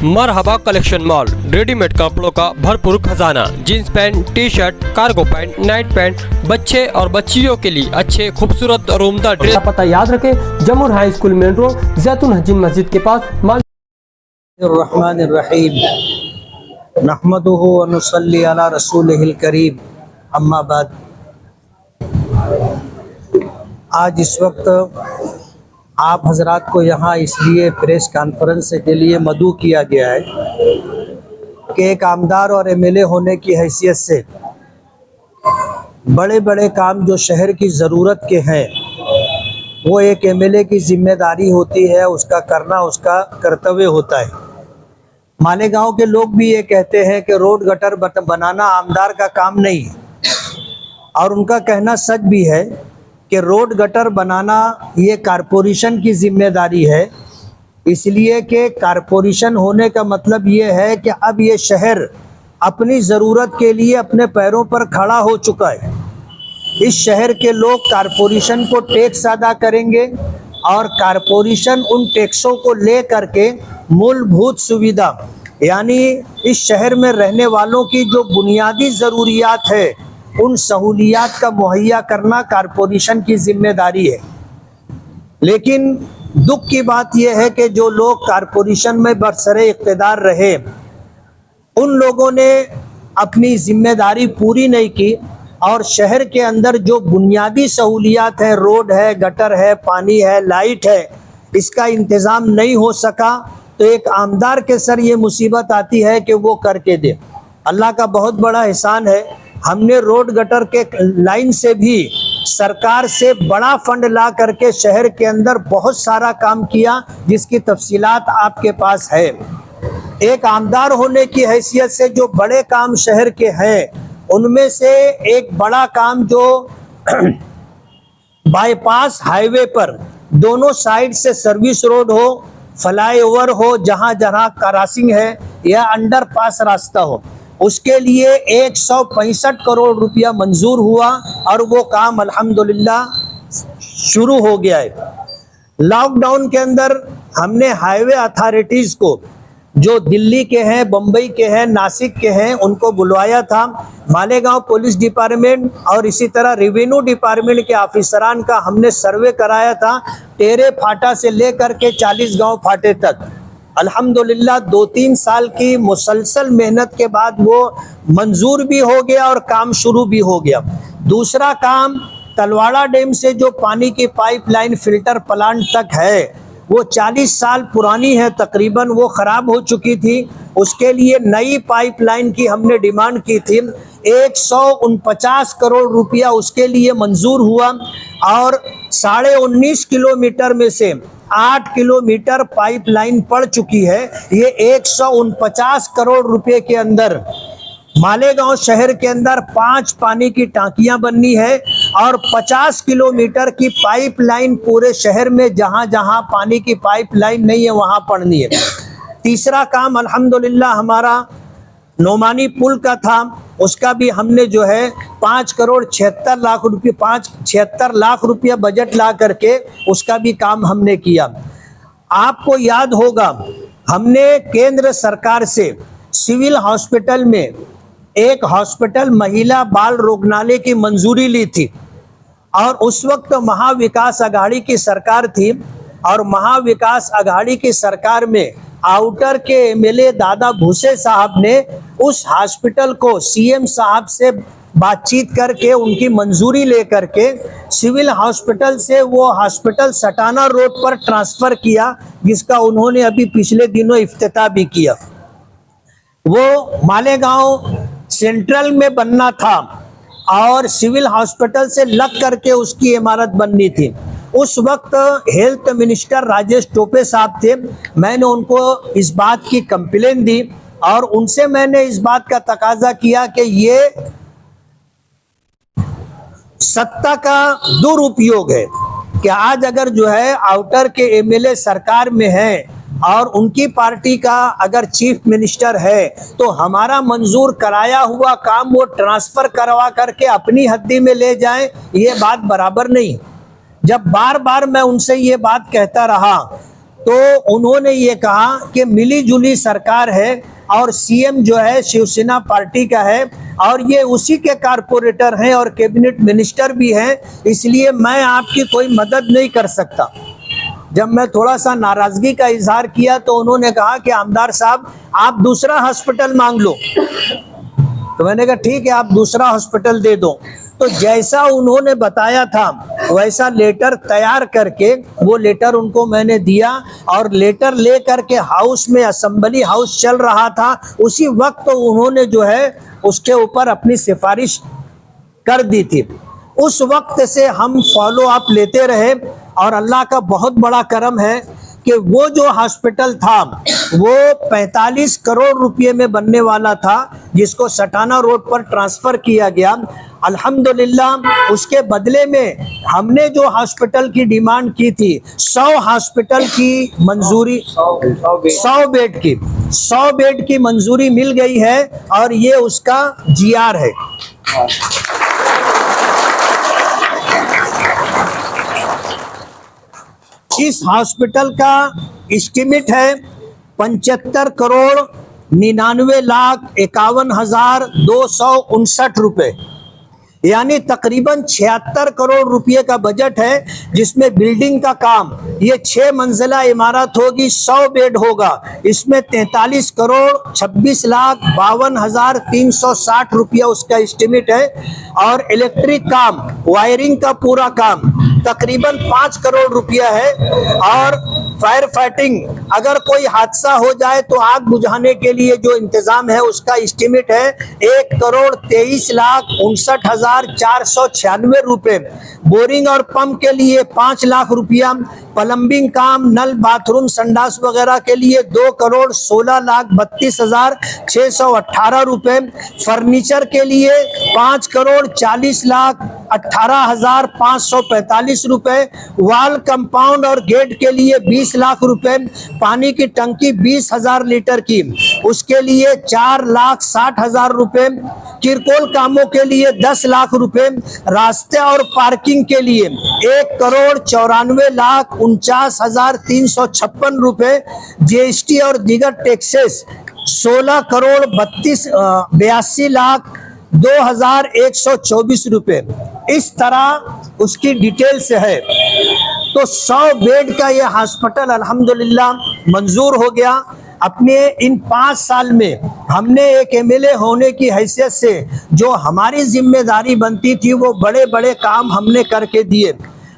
मरहबा collection mall, readymade कपड़ों का भरपूर खजाना, jeans pant, T shirt, cargo pant, night pant, बच्चे और बच्चियों के लिए अच्छे खूबसूरत और उम्दा ड्रेस। पता याद रखें, जमुर हाई स्कूल मेन रोड, जैतून हजीन मस्जिद के पास। रहमानिर्रहीम, नहमदुहु व नुसल्ली अला रसूलिहिल करीम, अम्मा बाद। आज इस वक्त आप हजरात को यहाँ इसलिए प्रेस कॉन्फ्रेंस के लिए मदऊ किया गया है कि एक आमदार और एमएलए होने की हैसियत से बड़े बड़े काम जो शहर की ज़रूरत के हैं वो एक एमएलए की जिम्मेदारी होती है, उसका करना उसका कर्तव्य होता है। मालेगांव के लोग भी ये कहते हैं कि रोड गटर बनाना आमदार का काम नहीं है, और उनका कहना सच भी है कि रोड गटर बनाना ये कारपोरेशन की जिम्मेदारी है, इसलिए कि कारपोरेशन होने का मतलब ये है कि अब ये शहर अपनी ज़रूरत के लिए अपने पैरों पर खड़ा हो चुका है। इस शहर के लोग कारपोरेशन को टैक्स अदा करेंगे और कारपोरेशन उन टैक्सों को ले करके मूलभूत सुविधा यानी इस शहर में रहने वालों की जो बुनियादी ज़रूरियात है उन सहूलियात का मुहैया करना कारपोरेशन की जिम्मेदारी है। लेकिन दुख की बात यह है कि जो लोग कारपोरेशन में बरसरे इक़्तिदार रहे उन लोगों ने अपनी जिम्मेदारी पूरी नहीं की और शहर के अंदर जो बुनियादी सहूलियात है, रोड है, गटर है, पानी है, लाइट है, इसका इंतज़ाम नहीं हो सका, तो एक आमदार के सर ये मुसीबत आती है कि वो करके दे। अल्लाह का बहुत बड़ा एहसान है, हमने रोड गटर के लाइन से भी सरकार से बड़ा फंड ला करके शहर के अंदर बहुत सारा काम किया, जिसकी तफसीलात आपके पास है। एक आमदार होने की हैसियत से जो बड़े काम शहर के हैं उनमें से एक बड़ा काम जो बाईपास हाईवे पर दोनों साइड से सर्विस रोड हो, फ्लाईओवर हो, जहां जहां क्रॉसिंग है या अंडरपास रास्ता हो, उसके लिए 165 करोड़ रुपया मंजूर हुआ और वो काम अल्हम्दुलिल्लाह शुरू हो गया है। लॉकडाउन के अंदर हमने हाईवे अथॉरिटीज़ को जो दिल्ली के हैं, बम्बई के हैं, नासिक के हैं, उनको बुलवाया था। मालेगांव पुलिस डिपार्टमेंट और इसी तरह रेवेन्यू डिपार्टमेंट के ऑफिसरान का हमने सर्वे कराया था, टेरे फाटा से लेकर के 40 गांव फाटे तक। अल्हम्दुलिल्लाह 2-3 साल की मुसलसल मेहनत के बाद वो मंजूर भी हो गया और काम शुरू भी हो गया। दूसरा काम तलवाड़ा डैम से जो पानी की पाइपलाइन फिल्टर प्लांट तक है वो 40 साल पुरानी है तकरीबन, वो ख़राब हो चुकी थी। उसके लिए नई पाइपलाइन की हमने डिमांड की थी, 149 करोड़ रुपया उसके लिए मंजूर हुआ और 19.5 किलोमीटर में से 8 किलोमीटर पाइपलाइन पड़ चुकी है। ये 149 करोड़ रुपए के अंदर मालेगांव शहर के अंदर 5 पानी की टांकियां बननी है और 50 किलोमीटर की पाइपलाइन पूरे शहर में जहां जहां पानी की पाइपलाइन नहीं है वहां पड़नी है। तीसरा काम अल्हम्दुलिल्लाह हमारा नोमानी पुल का था, उसका भी हमने जो है 5,76 लाख रुपया बजट ला करके उसका भी काम हमने किया। आपको याद होगा हमने केंद्र सरकार से सिविल हॉस्पिटल में एक हॉस्पिटल महिला बाल रोगनालय की मंजूरी ली थी और उस वक्त महाविकास आघाड़ी की सरकार थी और महाविकास आघाड़ी की सरकार में आउटर के एमएलए दादा भूसे साहब ने उस हॉस्पिटल को सीएम साहब से बातचीत करके उनकी मंजूरी लेकर के सिविल हॉस्पिटल से वो हॉस्पिटल सटाना रोड पर ट्रांसफ़र किया, जिसका उन्होंने अभी पिछले दिनों इफ्तिताह भी किया। वो मालेगांव सेंट्रल में बनना था और सिविल हॉस्पिटल से लग करके उसकी इमारत बननी थी। उस वक्त हेल्थ मिनिस्टर राजेश टोपे साहब थे, मैंने उनको इस बात की कंप्लेन दी और उनसे मैंने इस बात का तकाजा किया कि ये सत्ता का दुरुपयोग है कि आज अगर जो है आउटर के एमएलए सरकार में है और उनकी पार्टी का अगर चीफ मिनिस्टर है तो हमारा मंजूर कराया हुआ काम वो ट्रांसफ़र करवा करके अपनी हद्दी में ले जाएं, ये बात बराबर नहीं। जब बार बार मैं उनसे ये बात कहता रहा तो उन्होंने ये कहा कि मिली जुली सरकार है और सीएम जो है शिवसेना पार्टी का है और ये उसी के कारपोरेटर हैं और कैबिनेट मिनिस्टर भी हैं, इसलिए मैं आपकी कोई मदद नहीं कर सकता। जब मैं थोड़ा सा नाराजगी का इजहार किया तो उन्होंने कहा कि आमदार साहब आप दूसरा हॉस्पिटल मांग लो। तो मैंने कहा ठीक है, आप दूसरा हॉस्पिटल दे दो। तो जैसा उन्होंने बताया था वैसा लेटर तैयार करके वो लेटर उनको मैंने दिया और लेटर ले करके हाउस में, असेंबली हाउस चल रहा था, उसी वक्त तो उन्होंने जो है उसके ऊपर अपनी सिफारिश कर दी थी। उस वक्त से हम फॉलो अप लेते रहे और अल्लाह का बहुत बड़ा करम है कि वो जो हॉस्पिटल था वो 45 करोड़ रुपए में बनने वाला था, जिसको सटाना रोड पर ट्रांसफर किया गया। अल्हम्दुलिल्लाह उसके बदले में हमने जो हॉस्पिटल की डिमांड की थी 100 हॉस्पिटल की मंजूरी, 100 बेड की मंजूरी मिल गई है और ये उसका जीआर है। इस हॉस्पिटल का एस्टिमेट है 75 करोड़ 99,51,259 रुपए, यानी तकरीबन 76 करोड़ रुपए का बजट है, जिसमें बिल्डिंग का काम, ये 6 मंजिला इमारत होगी, 100 बेड होगा, इसमें 43 करोड़ 26,52,360 रुपया उसका एस्टिमेट है। और इलेक्ट्रिक काम, वायरिंग का पूरा काम तकरीबन 5 करोड़ रुपया है। और फायर फाइटिंग, अगर कोई हादसा हो जाए तो आग बुझाने के लिए जो इंतजाम है उसका एस्टिमेट है 1,23,59,496 रुपए। बोरिंग और पंप के लिए 5 लाख रुपया, प्लम्बिंग काम, नल, बाथरूम, संडास वगैरह के लिए 2,16,32,618 रुपए। फर्नीचर के लिए 5,40,18,545 रुपए। वॉल कंपाउंड और गेट के लिए 20 लाख रुपए। पानी की टंकी 20,000 लीटर की, उसके लिए 4,60,000 रुपए। किरकोल कामों के लिए 10 लाख रुपए। रास्ते और पार्किंग के लिए 1,94,49,356 रुपए। जीएसटी और दीगर टैक्सेस 16,82,82,124 रुपए। इस तरह उसकी डिटेल्स है। तो 100 बेड का यह हॉस्पिटल अल्हम्दुलिल्लाह मंजूर हो गया। अपने इन 5 साल में हमने एक एमएलए होने की हैसियत से जो हमारी जिम्मेदारी बनती थी वो बड़े बड़े काम हमने करके दिए।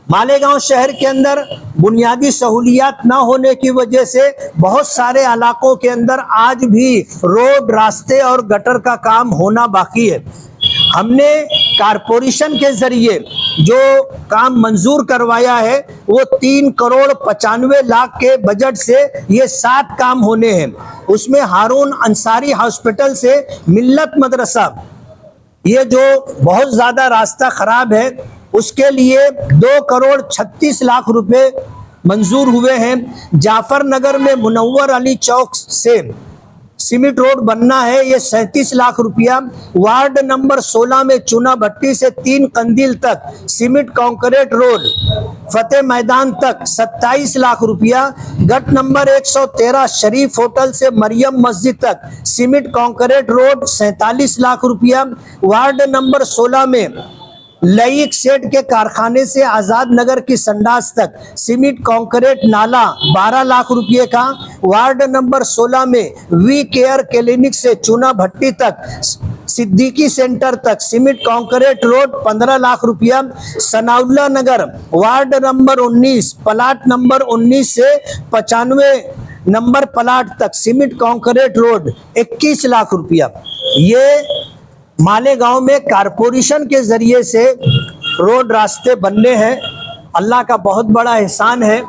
मालेगांव शहर के अंदर बुनियादी सहूलियात न होने की वजह से बहुत सारे इलाकों के अंदर आज भी रोड, रास्ते और गटर का काम होना बाकी है। हमने कारपोरेशन के जरिए जो काम मंजूर करवाया है वो 3 करोड़ 95 लाख के बजट से ये 7 काम होने हैं। उसमें हारून अंसारी हॉस्पिटल से मिल्लत मदरसा, ये जो बहुत ज़्यादा रास्ता खराब है, उसके लिए 2 करोड़ 36 लाख रुपए मंजूर हुए हैं। जाफर नगर में मुनव्वर अली चौक से सीमेंट रोड बनना है, ये 37 लाख रुपया। वार्ड नंबर 16 में चूना भट्टी से 3 कंदील तक cement concrete road, Fateh Maidan तक 27 लाख रुपया। गट नंबर 113 शरीफ होटल से मरियम मस्जिद तक सीमेंट कंक्रीट रोड 47 लाख रुपया। वार्ड नंबर 16 में लईक सेट के कारखाने से आजाद नगर की संडास तक सीमेंट कंक्रीट नाला 12 लाख रुपये का। वार्ड नंबर 16 में वी केयर क्लिनिक से चूना भट्टी तक सिद्दीकी सेंटर तक सीमेंट कंक्रीट रोड 15 लाख रुपया। सनाउल्ला नगर वार्ड नंबर 19 प्लाट नंबर 19 से 95 नंबर प्लाट तक सीमेंट कंक्रीट रोड 21 लाख रुपया। ये मालेगांव में कारपोरेशन के जरिए से रोड रास्ते बनने हैं। अल्लाह का बहुत बड़ा एहसान है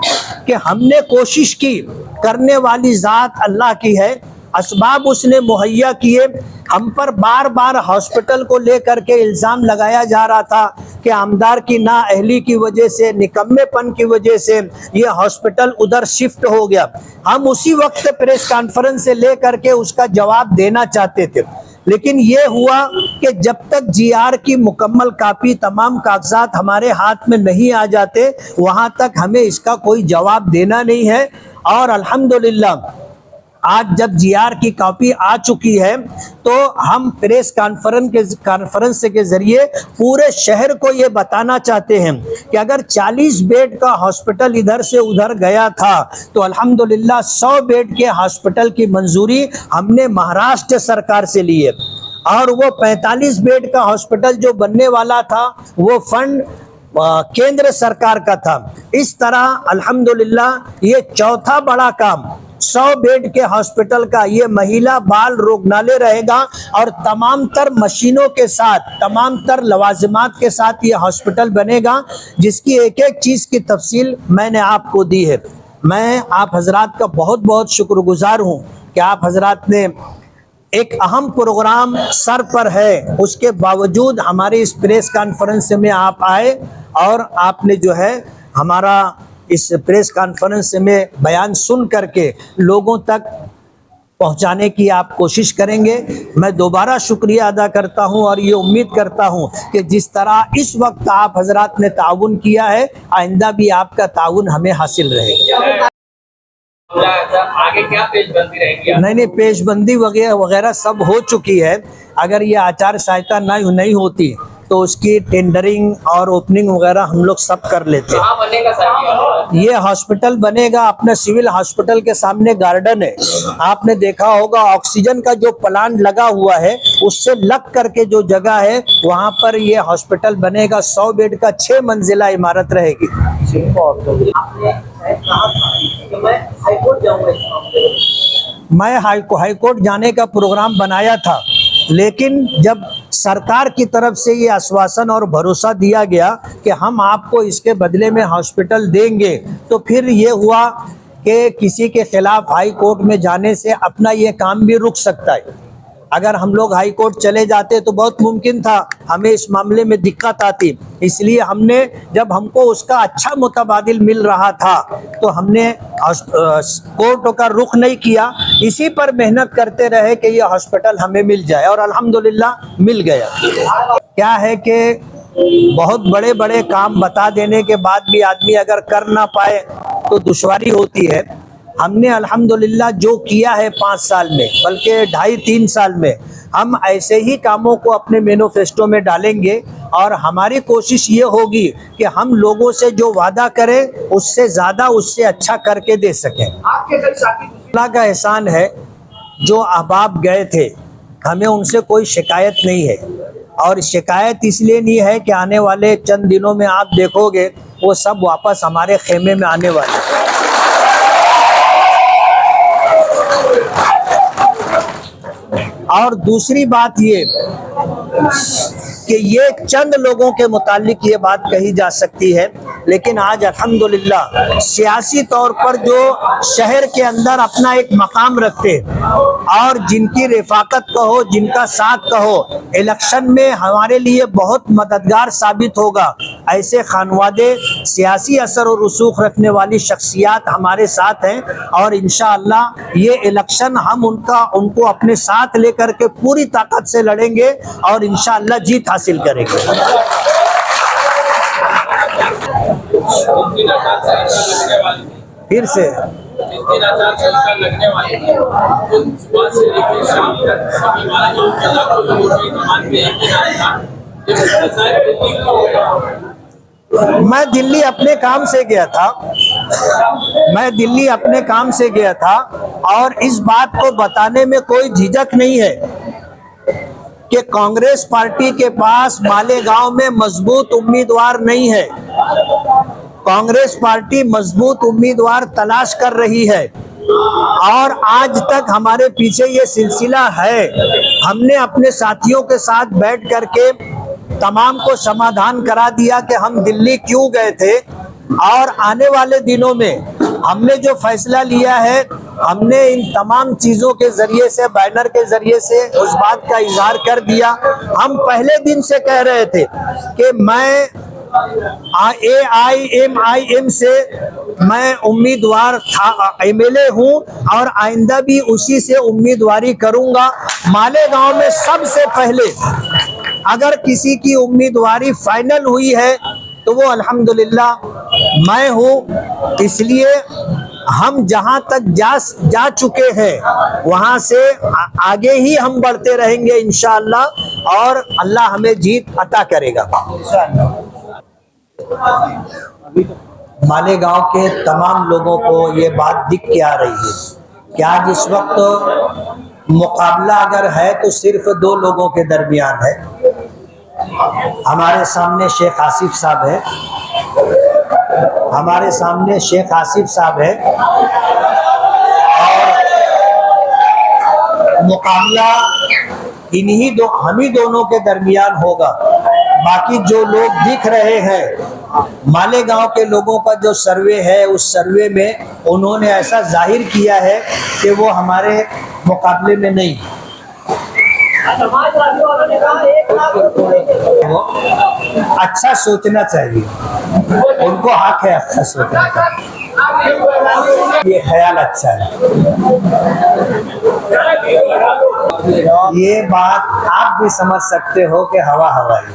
कि हमने कोशिश की, करने वाली ज़ात अल्लाह की है, असबाब उसने मुहैया किए। हम पर बार बार हॉस्पिटल को लेकर के इल्ज़ाम लगाया जा रहा था कि आमदार की नाअहली की वजह से, निकम्मेपन की वजह से ये हॉस्पिटल उधर शिफ्ट हो गया। हम उसी वक्त प्रेस कॉन्फ्रेंस से ले करके उसका जवाब देना चाहते थे, लेकिन ये हुआ कि जब तक जीआर की मुकम्मल कापी, तमाम कागजात हमारे हाथ में नहीं आ जाते, वहाँ तक हमें इसका कोई जवाब देना नहीं है। और अल्हम्दुलिल्लाह आज जब जीआर की कॉपी आ चुकी है तो हम प्रेस कॉन्फ्रेंस के जरिए पूरे शहर को ये बताना चाहते हैं कि अगर 40 बेड का हॉस्पिटल इधर से उधर गया था तो अल्हम्दुलिल्लाह 100 बेड के हॉस्पिटल की मंजूरी हमने महाराष्ट्र सरकार से ली है, और वो 45 बेड का हॉस्पिटल जो बनने वाला था वो फंड केंद्र सरकार का था। इस तरह अल्हम्दुलिल्लाह ये चौथा बड़ा काम 100 बेड के हॉस्पिटल का ये महिला बाल रोगनालय रहेगा, और तमाम तर मशीनों के साथ, तमाम तर लवाजिमात के साथ ये हॉस्पिटल बनेगा, जिसकी एक एक चीज़ की तफसील मैंने आपको दी है। मैं आप हजरात का बहुत बहुत शुक्रगुजार हूँ कि आप हजरात ने एक अहम प्रोग्राम सर पर है, उसके बावजूद हमारे इस प्रेस कॉन्फ्रेंस में आप आए और आपने जो है हमारा इस प्रेस कॉन्फ्रेंस में बयान सुन करके लोगों तक पहुंचाने की आप कोशिश करेंगे। मैं दोबारा शुक्रिया अदा करता हूं और ये उम्मीद करता हूं कि जिस तरह इस वक्त आप हजरात ने ताउन किया है, आइंदा भी आपका ताउन हमें हासिल रहेगा। आगे क्या पेशबंदी रहेगी? नहीं, पेशबंदी वगैरह सब हो चुकी है। अगर ये आचार संहिता नहीं होती तो उसकी टेंडरिंग और ओपनिंग वगैरह हम लोग सब कर लेते हैं। बनेगा सर ये हॉस्पिटल बनेगा अपने सिविल हॉस्पिटल के सामने गार्डन है, आपने देखा होगा ऑक्सीजन का जो प्लांट लगा हुआ है उससे लग करके जो जगह है वहाँ पर ये हॉस्पिटल बनेगा। 100 बेड का 6 मंजिला इमारत रहेगी। मैं हाईकोर्ट जाने का प्रोग्राम बनाया था, लेकिन जब सरकार की तरफ से ये आश्वासन और भरोसा दिया गया कि हम आपको इसके बदले में हॉस्पिटल देंगे, तो फिर ये हुआ कि किसी के खिलाफ हाई कोर्ट में जाने से अपना ये काम भी रुक सकता है। अगर हम लोग हाई कोर्ट चले जाते तो बहुत मुमकिन था हमें इस मामले में दिक्कत आती, इसलिए हमने जब हमको उसका अच्छा मुतबादिल मिल रहा था तो हमने कोर्ट का रुख नहीं किया, इसी पर मेहनत करते रहे कि ये हॉस्पिटल हमें मिल जाए, और अल्हम्दुलिल्लाह मिल गया। क्या है कि बहुत बड़े बड़े काम बता देने के बाद भी आदमी अगर कर ना पाए तो दुश्वारी होती है। हमने अल्हम्दुलिल्लाह जो किया है 5 साल में, बल्कि 2.5-3 साल में, हम ऐसे ही कामों को अपने मैनिफेस्टो में डालेंगे, और हमारी कोशिश ये होगी कि हम लोगों से जो वादा करें उससे ज़्यादा, उससे अच्छा करके दे सकें। अल्लाह का एहसान है, जो अहबाब गए थे हमें उनसे कोई शिकायत नहीं है, और शिकायत इसलिए नहीं है कि आने वाले चंद दिनों में आप देखोगे वो सब वापस हमारे खेमे में आने वाले। और दूसरी बात ये कि ये चंद लोगों के मुतालिक ये बात कही जा सकती है, लेकिन आज अल्हम्दुलिल्लाह सियासी तौर पर जो शहर के अंदर अपना एक मकाम रखते और जिनकी रिफाकत कहो, जिनका साथ कहो, इलेक्शन में हमारे लिए बहुत मददगार साबित होगा। ऐसे खानवादे सियासी असर और रसूख रखने वाली शख्सियात हमारे साथ हैं, और इंशाअल्लाह ये इलेक्शन हम उनको अपने साथ लेकर के पूरी ताकत से लड़ेंगे और इंशाअल्लाह जीत हासिल करेंगे। फिर से लगने वाले सुबह से लेकर शाम तक सभी मालाजों के लाखों लोगों की डिमांड पे एक मैं दिल्ली अपने काम से गया था, और इस बात को बताने में कोई झिझक नहीं है कि कांग्रेस पार्टी के पास मालेगांव में मजबूत उम्मीदवार नहीं है। कांग्रेस पार्टी मजबूत उम्मीदवार तलाश कर रही है, और आज तक हमारे पीछे ये सिलसिला है। हमने अपने साथियों के साथ बैठ करके तमाम को समाधान करा दिया कि हम दिल्ली क्यों गए थे, और आने वाले दिनों में हमने जो फैसला लिया है, हमने इन तमाम चीज़ों के जरिए से, बैनर के जरिए से उस बात का इजहार कर दिया। हम पहले दिन से कह रहे थे कि मैं AIMIM से मैं उम्मीदवार था, MLA हूँ, और आइंदा भी उसी से उम्मीदवारी करूँगा। मालेगांव में सबसे पहले अगर किसी की उम्मीदवारी फाइनल हुई है तो वो अल्हम्दुलिल्लाह मैं हूँ। इसलिए हम जहां तक जा चुके हैं वहां से आगे ही हम बढ़ते रहेंगे इंशाअल्लाह, और अल्लाह हमें जीत अता करेगा। मालेगांव के तमाम लोगों को ये बात दिख के आ रही है कि आज इस वक्त मुकाबला अगर है तो सिर्फ दो लोगों के दरमियान है। हमारे सामने शेख आसिफ साहब है, हमारे सामने शेख आसिफ साहब है, और मुकाबला हम ही दोनों के दरमियान होगा। बाकी जो लोग दिख रहे हैं, मालेगांव के लोगों का जो सर्वे है, उस सर्वे में उन्होंने ऐसा जाहिर किया है कि वो हमारे मुकाबले में नहीं। अच्छा सोचना चाहिए, उनको हक है अच्छा सोचने का, ये ख्याल अच्छा है। ये बात आप भी समझ सकते हो कि हवा हवाई